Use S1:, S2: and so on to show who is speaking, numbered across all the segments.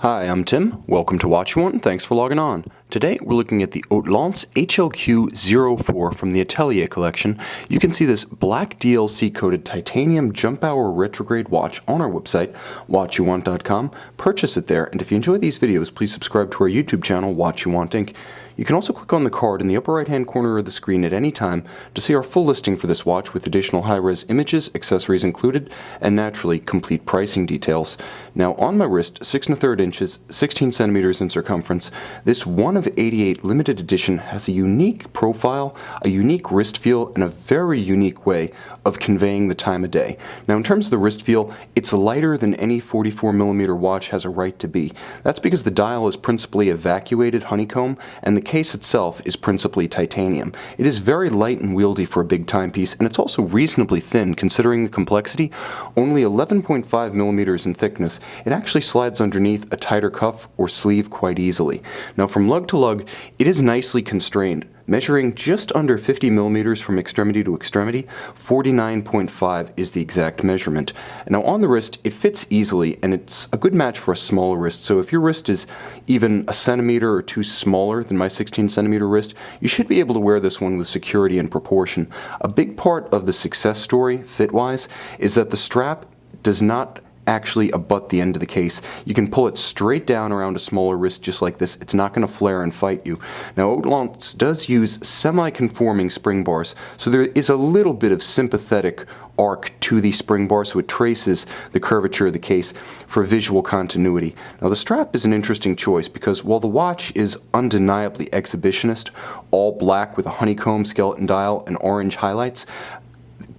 S1: Hi, I'm Tim. Welcome to Watch You Want, and thanks for logging on. Today, we're looking at the Hautlence HLQ 04 from the Atelier collection. You can see this black DLC-coated titanium jump hour retrograde watch on our website, watchyouwant.com. Purchase it there, and if you enjoy these videos, please subscribe to our YouTube channel, Watch You Want Inc. You can also click on the card in the upper right-hand corner of the screen at any time to see our full listing for this watch with additional high-res images, accessories included, and naturally, complete pricing details. Now, on my wrist, 6 1/3 inches, 16 centimeters in circumference, this 1 of 88 limited edition has a unique profile, a unique wrist feel, and a very unique way of conveying the time of day. Now, in terms of the wrist feel, it's lighter than any 44mm watch has a right to be. That's because the dial is principally evacuated honeycomb, and the case itself is principally titanium. It is very light and wieldy for a big timepiece, and it's also reasonably thin considering the complexity. Only 11.5mm in thickness, it actually slides underneath a tighter cuff or sleeve quite easily. Now, from lug to lug, it is nicely constrained, measuring just under 50mm from extremity to extremity. 49.5 is the exact measurement. Now, on the wrist, it fits easily, and it's a good match for a smaller wrist. So if your wrist is even a centimeter or two smaller than my 16cm wrist, you should be able to wear this one with security and proportion. A big part of the success story, fit-wise, is that the strap does not actually abut the end of the case. You can pull it straight down around a smaller wrist just like this. It's not going to flare and fight you. Now, Hautlence does use semi-conforming spring bars, so there is a little bit of sympathetic arc to the spring bar, so it traces the curvature of the case for visual continuity. Now, the strap is an interesting choice because while the watch is undeniably exhibitionist, all black with a honeycomb skeleton dial and orange highlights,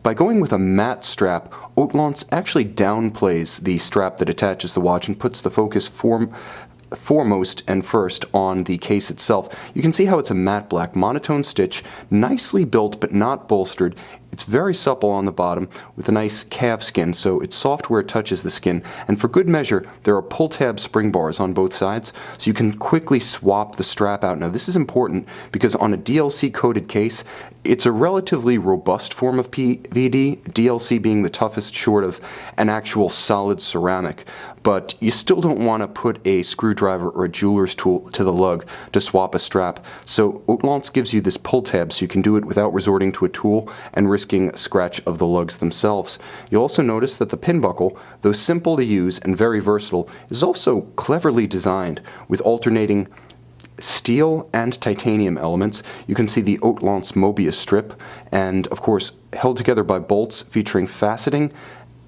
S1: by going with a matte strap, Hautlence actually downplays the strap that attaches the watch and puts the focus foremost and first on the case itself. You can see how it's a matte black monotone stitch, nicely built but not bolstered. It's very supple on the bottom with a nice calf skin, so it's soft where it touches the skin. And for good measure, there are pull tab spring bars on both sides, so you can quickly swap the strap out. Now, this is important because on a DLC coated case, it's a relatively robust form of PVD, DLC being the toughest short of an actual solid ceramic. But you still don't want to put a screwdriver or a jeweler's tool to the lug to swap a strap. So Hautlence gives you this pull tab so you can do it without resorting to a tool and risking a scratch of the lugs themselves. You'll also notice that the pin buckle, though simple to use and very versatile, is also cleverly designed with alternating steel and titanium elements. You can see the Hautlence Mobius strip, and of course held together by bolts featuring faceting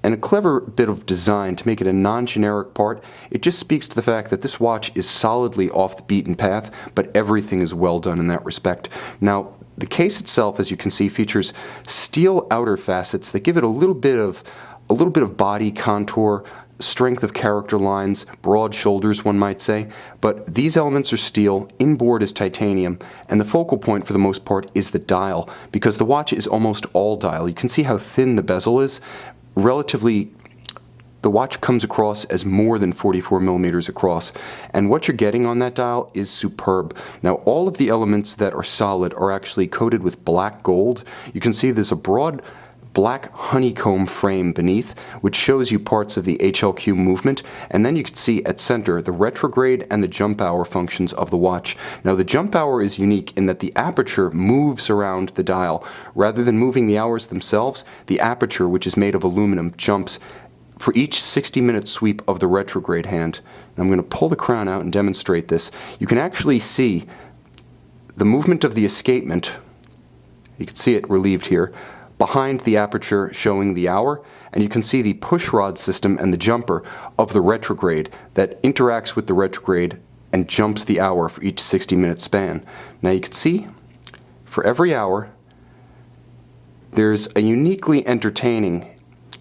S1: and a clever bit of design to make it a non-generic part. It just speaks to the fact that this watch is solidly off the beaten path, but everything is well done in that respect. Now, the case itself, as you can see, features steel outer facets that give it a little bit of body contour, strength of character lines, broad shoulders, one might say. But these elements are steel, inboard is titanium, and the focal point for the most part is the dial, because the watch is almost all dial. You can see how thin the bezel is. Relatively, the watch comes across as more than 44mm across, and what you're getting on that dial is superb. Now, all of the elements that are solid are actually coated with black gold. You can see there's a broad black honeycomb frame beneath, which shows you parts of the HLQ movement, and then you can see at center the retrograde and the jump hour functions of the watch. Now, the jump hour is unique in that the aperture moves around the dial. Rather than moving the hours themselves, the aperture, which is made of aluminum, jumps for each 60-minute sweep of the retrograde hand. And I'm going to pull the crown out and demonstrate this. You can actually see the movement of the escapement. You can see it relieved here behind the aperture showing the hour, and you can see the push rod system and the jumper of the retrograde that interacts with the retrograde and jumps the hour for each 60-minute span. Now, you can see for every hour there's a uniquely entertaining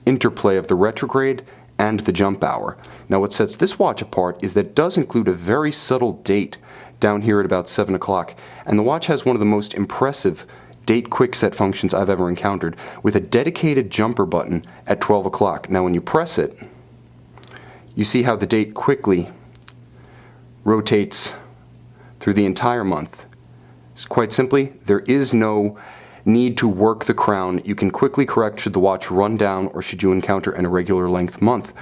S1: interplay of the retrograde and the jump hour. Now, what sets this watch apart is that it does include a very subtle date down here at about 7 o'clock, and the watch has one of the most impressive date quick-set functions I've ever encountered, with a dedicated jumper button at 12 o'clock. Now, when you press it, you see how the date quickly rotates through the entire month. It's quite simply, there is no need to work the crown. You can quickly correct should the watch run down or should you encounter an irregular length month.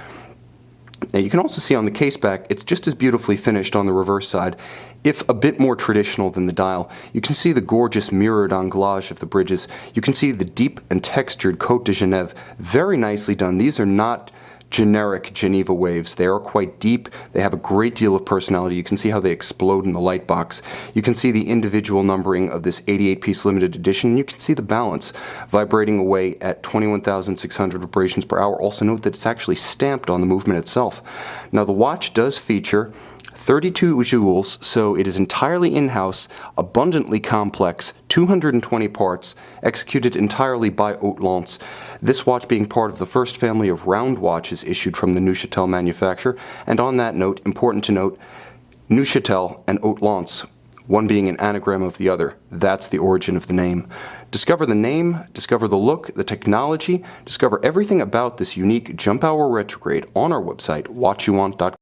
S1: Now you can also see on the case back, it's just as beautifully finished on the reverse side, if a bit more traditional than the dial. You can see the gorgeous mirrored anglage of the bridges. You can see the deep and textured Côte de Genève. Very nicely done. These are not generic Geneva waves. They are quite deep. They have a great deal of personality. You can see how they explode in the light box. You can see the individual numbering of this 88-piece limited edition. You can see the balance vibrating away at 21,600 vibrations per hour. Also note that it's actually stamped on the movement itself. Now the watch does feature 32 jewels, so it is entirely in-house, abundantly complex, 220 parts, executed entirely by Hautlence. This watch being part of the first family of round watches issued from the Neuchâtel manufacturer. And on that note, important to note, Neuchâtel and Hautlence, one being an anagram of the other. That's the origin of the name. Discover the name, discover the look, the technology, discover everything about this unique jump hour retrograde on our website, watchyouwant.com.